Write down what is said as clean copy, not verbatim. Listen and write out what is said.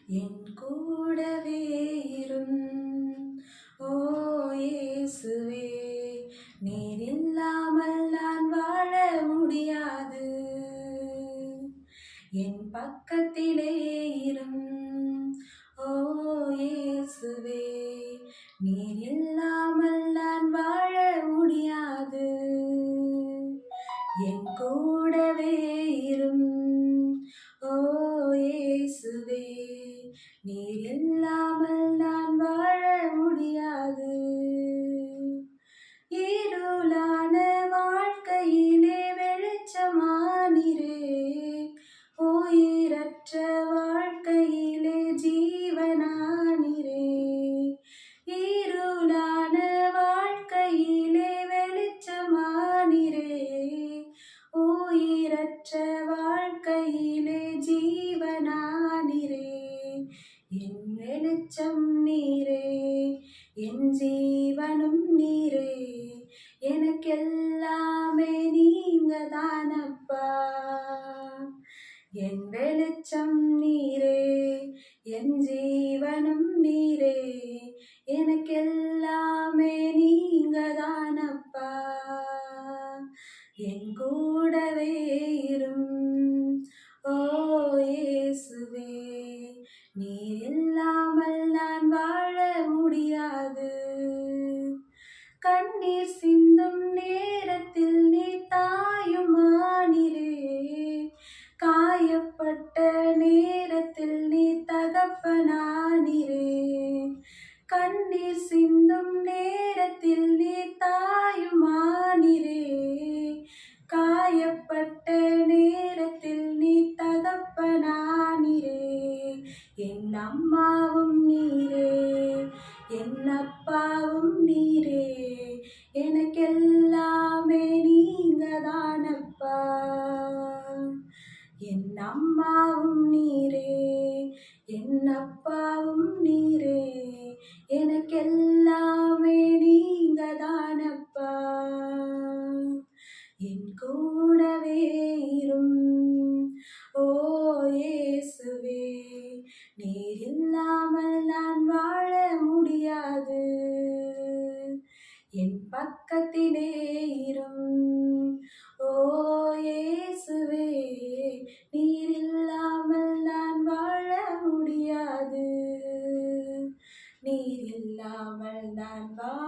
என் கூடவே இரும். ஓ இயேசுவே, நீர் இல்லாமல் நான் வாழ முடியாது. என் பக்கத்திலே இரும். ஓ இயேசுவே, நீர் இல்லாமல் நான் வாழ முடியாது. என் கூடவே இரும். ஓ இயேசுவே, நீர் இல்லாமல் நான் வாழ முடியாது. இருளான வாழ்க்கையிலே வெளிச்சமானீரே, உயிரற்ற வாழ்க்கையிலே ஜீவனானீரே. இருளான வாழ்க்கையிலே வெளிச்சமானீரே, உயிரற்ற வாழ்க்கையிலே ஜீவனானீரே. என் வெளிச்சம் நீரே, என் ஜீவனும் நீரே, எனக்கெல்லாமே நீங்க தானப்பா. என் வெளிச்சம் நீரே, என் ஜீவனும் நீரே, எனக்கெல்லாமே நீங்க தானப்பா. என் கூடவே இரும். ஓ இயேசுவே, நீர் இல்லாமல் நான் வாழ முடியாது. கண்ணீர் சிந்தும் நேரத்தில் நீ தாயுமானீரே, காயப்பட்ட நேரத்தில் நீ தகப்பனானீரே. கண்ணீர் சிந்தும் நேரத்தில் நீ தாயுமானீரே, காயப்பட்ட நேரத்தில் நீ தகப்பனானீரே. என் அம்மாவும் நீரே, என் அப்பாவும் நீரே, எனக்கெல்லாமே நீங்க தானப்பா. என் அம்மாவும் நீரே, என் அப்பாவும் நீரே, எனக்கெல்லாமே நீங்க தானப்பா. என் கூடவே இரும். ஓ இயேசுவே, நீர் இல்லாமல் நான் வாழ முடியாது. என் பக்கத்திலே இரும். ஓ இயேசுவே, நீர் இல்லாமல் நான் வாழ முடியாது. நீர் இல்லாமல் நான் வாழ